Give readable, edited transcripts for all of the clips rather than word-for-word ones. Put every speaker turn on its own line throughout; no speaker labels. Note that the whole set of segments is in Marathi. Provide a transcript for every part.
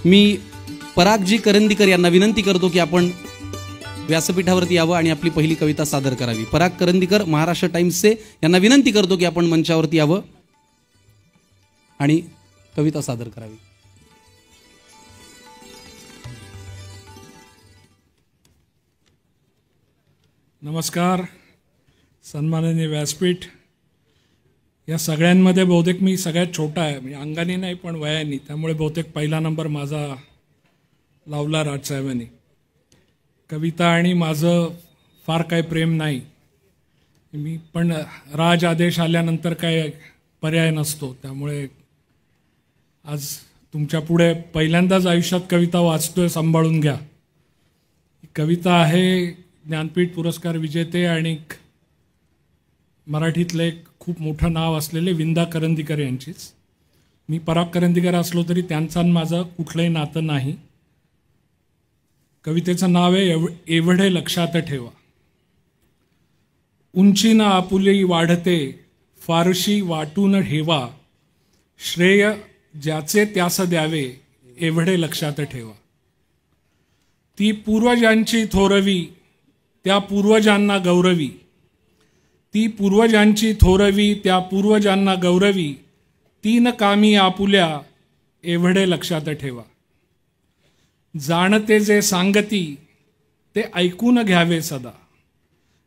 मी परागजी करंदीकर यांना विनंती करतो की आपण व्यासपीठावरती यावं आणि आपली पहिली कविता सादर करावी। पराग करंदीकर, महाराष्ट्र टाइम्सचे, यांना विनंती करतो की आपण मंचावरती यावं आणि कविता सादर करावी।
नमस्कार, सन्माननीय व्यासपीठ। या सगळ्यांमध्ये बहुतेक मी सगळ्यात छोटा आहे, म्हणजे अंगाने नाही पण वयाने, त्यामुळे बहुतेक पहिला नंबर माझा लावला राजसाहेबांनी। कविता आणि माझं फार काही प्रेम नाही, मी पण राज आदेश आल्यानंतर काय पर्याय नसतो, त्यामुळे आज तुमच्या पुढे पहिल्यांदाच आयुष्यात कविता वाचतोय, सांभाळून घ्या। कविता आहे ज्ञानपीठ पुरस्कार विजेते आणि मराठीतले एक खूप मोठं नाव असलेले विंदा करंदीकर यांचीच। मी पराग करंदीकर असलो तरी त्यांचं आणि माझं कुठलंही नातं नाही। कवितेचं नाव आहे एवढे लक्षात ठेवा। उंचीनं आपुली वाढते फारशी वाटून ठेवा, श्रेय ज्याचे त्यास द्यावे एवढे लक्षात ठेवा। ती पूर्वजांची थोरवी त्या पूर्वजांना गौरवी, ती पूर्वजांची थोरवी त्या पूर्वजांना गौरवी, तीन कामी आपुल्या एवढे लक्षात ठेवा। जाणते जे सांगती ते ऐकून घ्यावे सदा,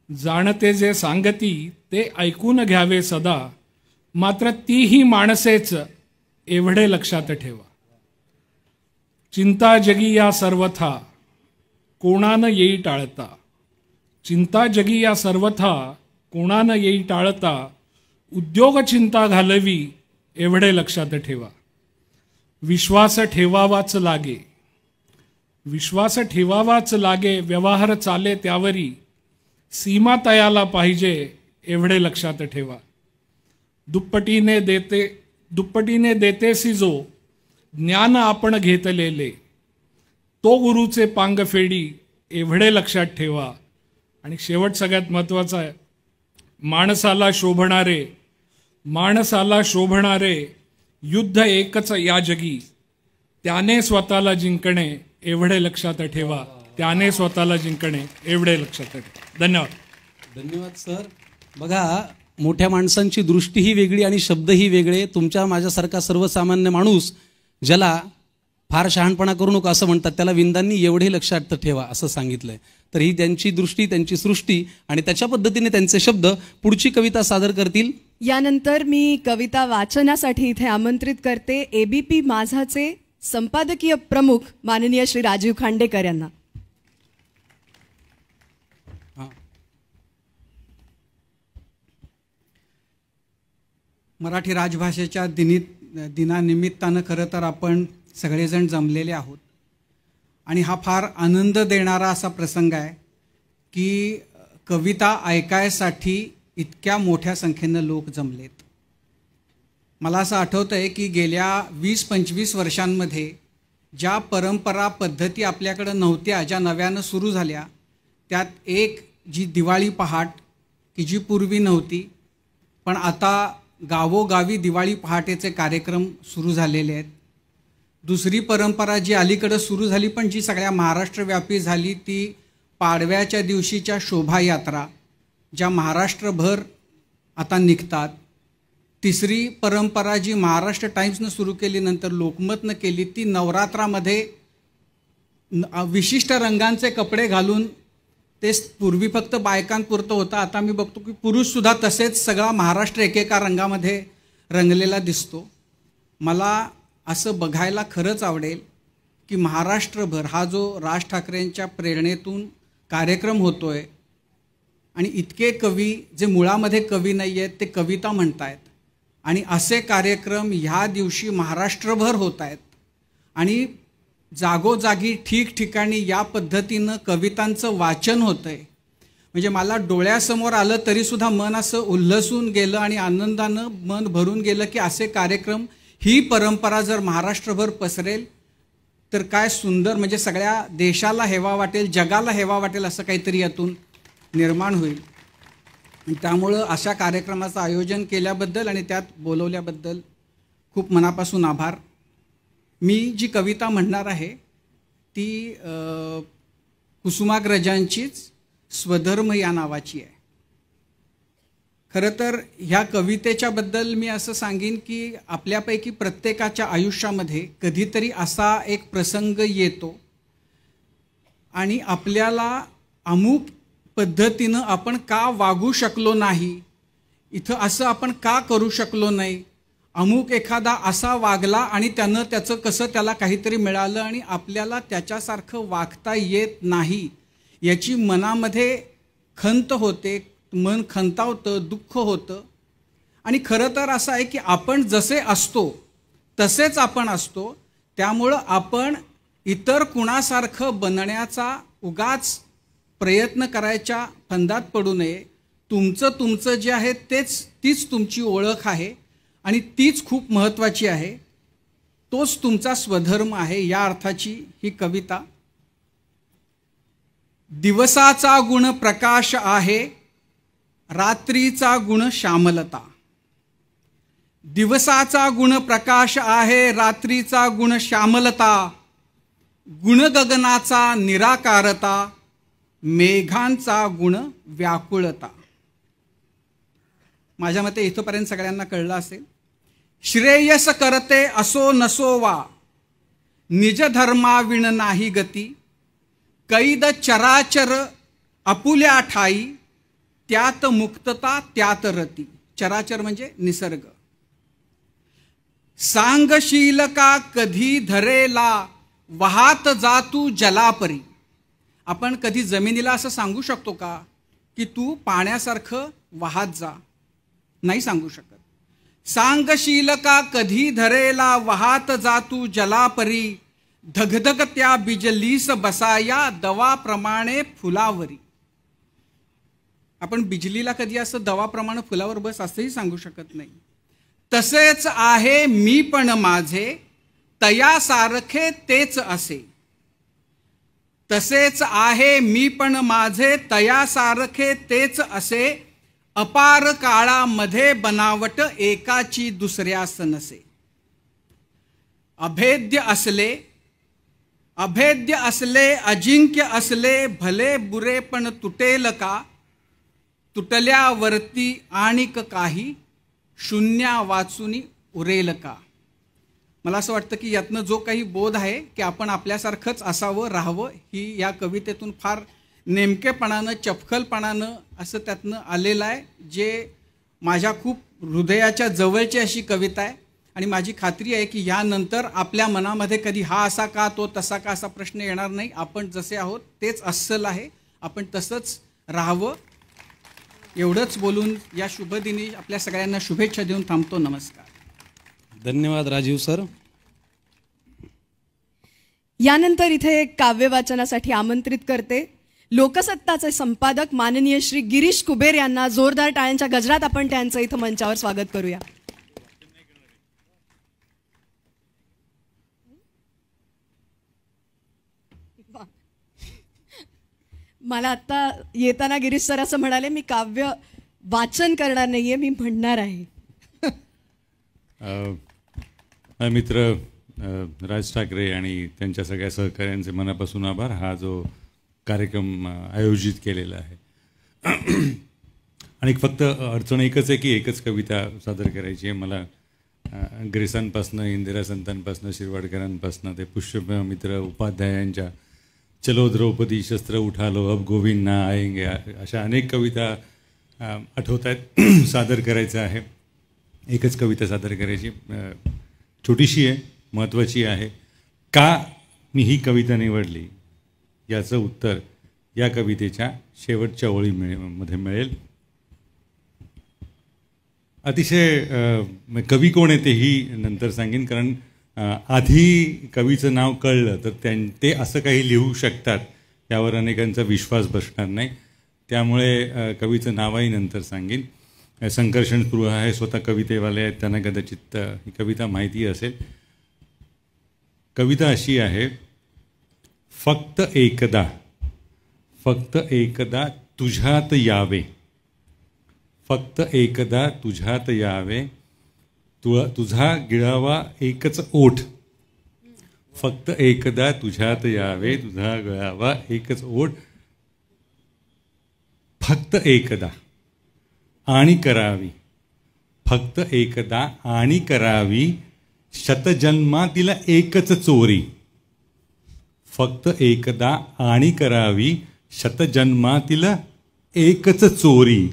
जाणते जे सांगती ते ऐकून घ्यावे सदा, मात्र तीही माणसेच एवढे लक्षात ठेवा। चिंता जगी या सर्वथा कोणानं येई टाळता, चिंता जगी या सर्वथा कोणानं येई टाळता, उद्योग चिंता घालवी एवढे लक्षात ठेवा। विश्वास ठेवावाच लागे, विश्वास ठेवावाच लागे, व्यवहार चाले त्यावरी, सीमा तयाला पाहिजे एवढे लक्षात ठेवा। दुप्पटीने देतेसी जो ज्ञान आपण घेतलेले, तो गुरुचे पांग फेडी एवढे लक्षात ठेवा। आणि शेवट सगळ्यात महत्त्वाचा आहे, माणसाला शोभणारे युद्ध एकच या जगी, त्याने स्वतःला जिंकणे एवढे लक्षात ठेवा, त्याने स्वतःला जिंकणे एवढे लक्षात ठेवा। धन्यवाद।
धन्यवाद सर। बघा, मोठ्या माणसांची दृष्टीही वेगळी आणि शब्दही वेगळे। तुमच्या माझ्यासारखा सर्वसामान्य माणूस ज्याला फार शहाणपणा करू नका असं म्हणतात, त्याला विंदांनी एवढे लक्षात ठेवा असं सांगितलंय। तर ही त्यांची दृष्टी, त्यांची सृष्टी आणि त्याच्या पद्धतीने त्यांचे शब्द। पुढची कविता सादर करतील
यानंतर मी कविता वाचनासाठी इथे आमंत्रित करते एबीपी माझाचे संपादकीय प्रमुख माननीय श्री राजीव खांडेकर यांना।
मराठी राजभाषेच्या दिनानिमित्तानं खरं तर आपण सगळेजण जमलेले आहोत आणि हा फार आनंद देणारा असा प्रसंग आहे की कविता ऐकायसाठी इतक्या मोठ्या संख्येनं लोक जमलेत। मला असं आठवतं आहे की गेल्या 20-25 वर्षांमध्ये ज्या परंपरा पद्धती आपल्याकडं नव्हत्या, ज्या नव्यानं सुरू झाल्या, त्यात एक जी दिवाळी पहाट की जी पूर्वी नव्हती, पण आता गावोगावी दिवाळी पहाटेचे कार्यक्रम सुरू झालेले आहेत। दुसरी परंपरा जी अलीकडं सुरू झाली पण जी सगळ्या महाराष्ट्रव्यापी झाली, ती पाडव्याच्या दिवशीच्या शोभायात्रा ज्या महाराष्ट्रभर आता निघतात। तिसरी परंपरा जी महाराष्ट्र टाइम्सनं सुरू केली, नंतर लोकमतनं केली, ती नवरात्रामध्ये विशिष्ट रंगांचे कपडे घालून, ते पूर्वी फक्त बायकांपुरतं होतं, आता मी बघतो की पुरुषसुद्धा तसेच सगळा महाराष्ट्र एकेका रंगामध्ये रंगलेला दिसतो। मला असं बघायला खरंच आवडेल की महाराष्ट्रभर हा जो राज ठाकरेंच्या प्रेरणेतून कार्यक्रम होतोय आणि इतके कवी जे मुळामध्ये कवी नाही आहेत ते कविता म्हणतायत आणि असे कार्यक्रम ह्या दिवशी महाराष्ट्रभर होत आहेत आणि जागोजागी ठिकठिकाणी या पद्धतीनं कवितांचं वाचन होतं आहे। म्हणजे मला डोळ्यासमोर आलं तरीसुद्धा मन असं उल्हसून गेलं आणि आनंदानं मन भरून गेलं की असे कार्यक्रम, ही परंपरा जर महाराष्ट्रभर पसरेल तर काय सुंदर, म्हणजे सगळ्या देशाला हेवा वाटेल, जगाला हेवा वाटेल असं काहीतरी यातून निर्माण होईल। त्यामुळं अशा कार्यक्रमाचं आयोजन केल्याबद्दल आणि त्यात बोलवल्याबद्दल खूप मनापासून आभार। मी जी कविता म्हणणार आहे ती कुसुमाग्रजांचीच स्वधर्म या नावाची आहे. खरं तर ह्या कवितेच्या बद्दल मी असं सांगेन की आपल्यापैकी प्रत्येकाच्या आयुष्यामध्ये कधीतरी असा एक प्रसंग येतो आणि आपल्याला अमुक पद्धतीनं आपण का वागू शकलो नाही, इथं असं आपण का करू शकलो नाही, अमुक एखादा असा वागला आणि त्याचं कसं त्याला काहीतरी मिळालं आणि आपल्याला त्याच्यासारखं वागता येत नाही, याची मनामध्ये खंत होते, मन खंतावतं, दुःख होतं. आणि खरं तर असं आहे की आपण जसे असतो तसेच आपण असतो. त्यामुळं आपण इतर कुणासारखं बनण्याचा उगाच प्रयत्न करायच्या फंदात पडू नये. तुमचं जे आहे तीच तुमची ओळख आहे आणि तीच खूप महत्त्वाची आहे. तोच तुमचा स्वधर्म आहे, या अर्थाची ही कविता. दिवसाचा गुण प्रकाश आहे, रात्रीचा गुण श्यामलता. दिवसाचा गुण प्रकाश आहे, रात्रीचा गुण श्यामलता. गुण गगनाचा निराकारता, मेघांचा गुण व्याकुळता. माझ्या मते इथपर्यंत सगळ्यांना कळलं असेल. श्रेयस करते असो नसो वा, निज धर्माविण नाही गती. कैद चराचर आपुल्या ठाई, त्यात मुक्तता त्यात रती. चराचर म्हणजे निसर्ग. सांगशील का कधी धरेला, वाहात जातू जलापरी. आपण कधी जमिनीला असं सांगू शकतो का की तू पाण्यासारखं वाहत जा? नाही सांगू शकत. सांगशील का कधी धरेला, वाहात जातू जलापरी. धगधग त्या बिजलीस बसाया, दवाप्रमाणे फुलावरी. आपण बिजलीला कधी असं दवाप्रमाणे फुलावर बस असंही सांगू शकत नाही. तसेच आहे मी पण माझे, तयासारखे तेच असे. तसेच आहे मी पण माझे, तयासारखे तेच असे. अपार काळामध्ये बनावट एकाची दुसऱ्यास नसे. अभेद्य असले अजिंक्य असले, भले बुरे पण तुटेल का. तुटल्यावरती आणिक काही, शून्या वाचूनी उरेल का. मला असं वाटतं की यातनं जो काही बोध आहे की आपण आपल्यासारखंच असावं, राहावं, ही या कवितेतून फार नेमकेपणानं, चपखलपणानं असं त्यातनं आलेलं आहे, जे माझ्या खूप हृदयाच्या जवळची अशी कविता आहे. आणि माझी खात्री आहे की यानंतर आपल्या मनामध्ये कधी हा असा का, तो तसा का असा प्रश्न येणार नाही. आपण जसे आहोत तेच अस्सल आहे, आपण तसंच राहावं. एवढंच बोलून या शुभदिनी आपल्या सगळ्यांना शुभेच्छा देऊन थांबतो. नमस्कार.
धन्यवाद राजीव सर.
यानंतर इथे काव्य वाचनासाठी आमंत्रित करते लोकसत्ताचे संपादक माननीय श्री गिरीश कुबेर यांना. जोरदार टाळ्यांच्या गजरात आपण त्यांचं इथं मंचावर स्वागत करूया. मला आता येताना गिरीश सर असं म्हणाले, मी काव्य वाचन करणार नाहीये, मी म्हणणार आहे.
मित्र राज ठाकरे आणि त्यांच्या सगळ्या सहकाऱ्यांचे मनापासून आभार. हा जो कार्यक्रम आयोजित केलेला आहे. आणि फक्त अडचण एकच आहे की एकच कविता सादर करायची आहे. मला ग्रेसांपासनं, इंदिरा संतांपासनं, शिरवाडकरांपासनं ते पुष्यमित्र उपाध्यायांच्या चलो द्रौपदी शस्त्र उठा लो अब गोविंद ना आएंगे, अशा अनेक कविता आठवत आहेत. सादर करायचं आहे. एकच कविता सादर करायची, छोटीशी आहे, महत्त्वाची आहे. का मी ही कविता निवडली याचं उत्तर या कवितेच्या शेवटच्या ओळीमध्ये मिळेल. अतिशय कवी कोण आहे तेही नंतर सांगेन, कारण आधी कवीचं नाव कळलं तर ते असं काही लिहू शकतात यावर अनेकांचा विश्वास बसणार नाही. त्यामुळे कवीचं नावही नंतर सांगेन. संकर्षण स्पृह आहे, स्वतः कवितेवाले आहेत, त्यांना कदाचित ही कविता माहिती असेल. कविता अशी आहे. फक्त एकदा तुझ्यात यावे, फक्त एकदा तुझ्यात यावे, तुझा गिळावा एकच ओठ, फक्त एकदा तुझ्यात यावे तुझा गळावा एकच ओढ, फक्त एकदा आणि करावी, फक्त एकदा आणि करावी शतजन्मातील एकच चोरी, फक्त एकदा आणि करावी शतजन्मातील एकच चोरी,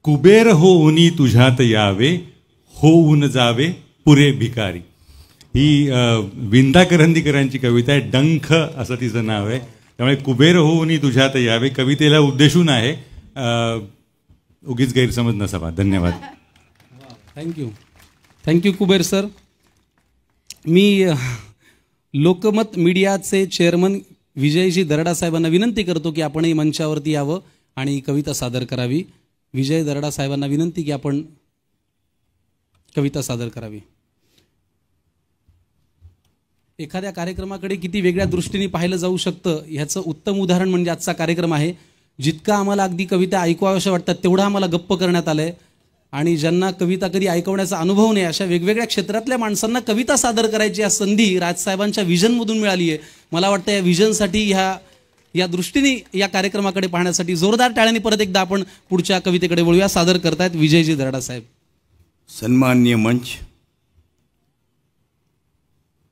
कुबेर होऊनी तुझ्यात यावे होऊन जावे पुरे भिकारी. ही विंदा करंदीकरांची कविता आहे. डंख असं तिचं नाव आहे. त्यामुळे कुबेर होऊनी तुझ्यात यावे कवितेला उद्देशून आहे. उगीच गैरसमज नसावा. धन्यवाद.
Thank you Kuber sir. मी लोकमत मीडियाचे चेअरमन विजयजी दरडा साहेबांना विनंती करतो की आपणही मंचावरती यावं आणि कविता सादर करावी. विजय दरडा साहेबांना विनंती की आपण कविता सादर करावी. एखाद्या कार्यक्रमाकडे किती वेगळ्या दृष्टीने पाहिलं जाऊ शकतं ह्याचं उत्तम उदाहरण म्हणजे आजचा कार्यक्रम आहे. जितका आम्हाला अगदी कविता ऐकवाव्याशा वाटतात तेवढं आम्हाला गप्प करण्यात आलं आहे. आणि ज्यांना कविता कधी ऐकवण्याचा अनुभव नाही अशा वेगवेगळ्या क्षेत्रातल्या माणसांना कविता सादर करायची या संधी राजसाहेबांच्या व्हिजनमधून मिळाली आहे. मला वाटतं या व्हिजनसाठी या दृष्टीने या कार्यक्रमाकडे पाहण्यासाठी जोरदार टाळ्यांनी परत एकदा आपण पुढच्या कवितेकडे वळूया. सादर करतायत विजयजी दरडा साहेब.
सन्माननीय मंच,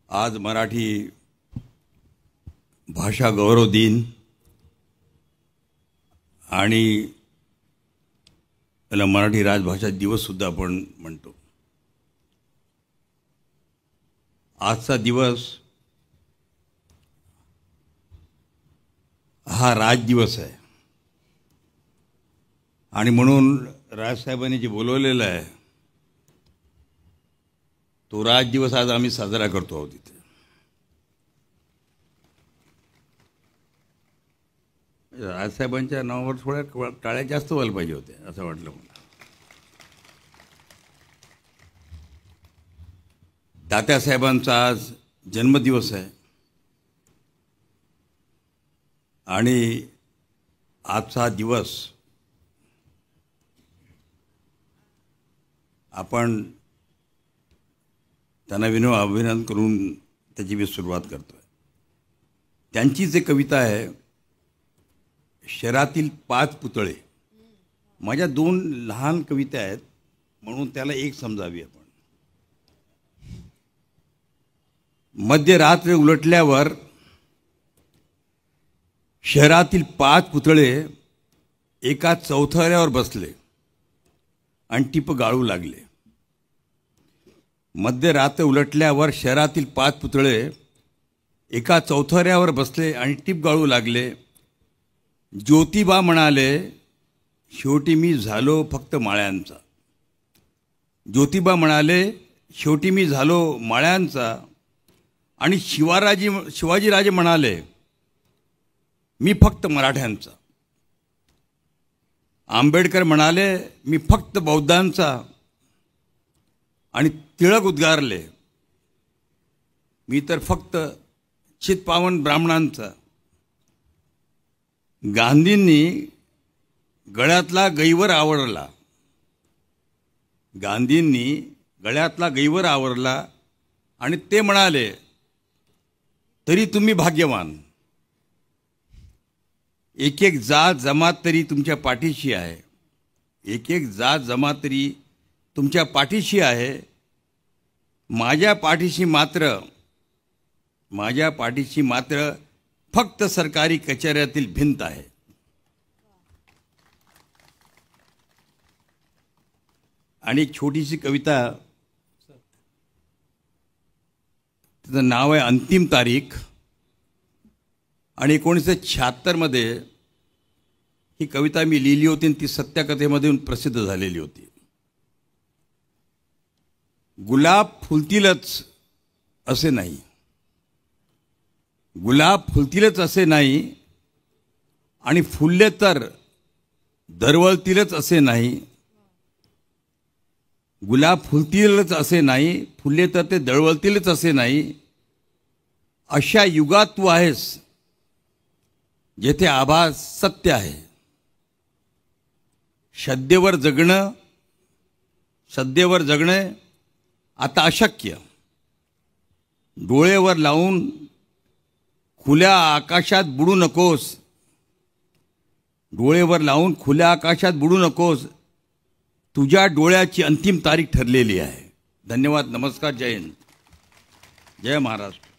आज मराठी भाषा गौरव दिन आणि त्याला मराठी राजभाषा दिवससुद्धा आपण म्हणतो. आजचा दिवस हा राजदिवस आहे आणि म्हणून राजसाहेबांनी जे बोलवलेलं आहे तो राजदिवस आज आम्ही साजरा करतो आहोत. इथे राजसाहेबांच्या नावावर थोड्या टाळ्या जास्त व्हायला पाहिजे होत्या असं वाटलं मला. तात्यासाहेबांचा आज जन्मदिवस आहे आणि आजचा दिवस आपण त्यांना अभिनंदन करून त्याची मी सुरुवात करतो आहे. त्यांची जी कविता आहे शहरातील 5 पुतळे, माझ्या 2 लहान कविता आहेत म्हणून त्याला एक समजावी आपण. मध्यरात्र उलटल्यावर शहरातील 5 पुतळे एका चौथऱ्यावर बसले आणि टिप गाळू लागले. मध्यरात्र उलटल्यावर शहरातील 5 पुतळे एका चौथऱ्यावर बसले आणि टिप गाळू लागले. ज्योतिबा म्हणाले शेवटी मी झालो फक्त माळ्यांचा. ज्योतिबा म्हणाले शेवटी मी झालो माळ्यांचा. आणि शिवाजीराजे म्हणाले मी फक्त मराठ्यांचा. आंबेडकर म्हणाले मी फक्त बौद्धांचा. आणि टिळक उद्गारले मी तर फक्त चितपावन ब्राह्मणांचा. गांधींनी गळ्यातला गैवर आवरला. गांधींनी गळ्यातला गैवर आवरला आणि ते म्हणाले तरी तुम्ही भाग्यवान. एक एक जात जमात तरी तुमच्या पाठीशी आहे. एक एक जात जमात तरी तुमच्या पाठीशी आहे. माझ्या पाठीशी मात्र फक्त सरकारी कचेऱ्यातील भिंत आहे. आणि एक छोटीशी कविता, तिचं नाव आहे अंतिम तारीख. आणि 1976 ही कविता मी लिहिली होती आणि ती सत्यकथेमधून प्रसिद्ध झालेली होती. गुलाब फुलतीलच असे नाही, गुलाब फुलतीलच असे नाही आणि फुलले तर दरवळतीलच असे नाही. गुलाब फुलतीलच असे नाही, फुलले तर ते दरवळतीलच असे नाही. अशा युगात तू आहेस जेथे आभास सत्य आहे. श्रद्धेवर जगणे आता अशक्य. डोळेवर लावून खुल्या आकाशात बुडू नकोस, डोळेवर लावून खुल्या आकाशात बुडू नकोस, तुझ्या डोळ्याची अंतिम तारीख ठरलेली आहे. धन्यवाद. नमस्कार. जय हिंद. जय महाराष्ट्र.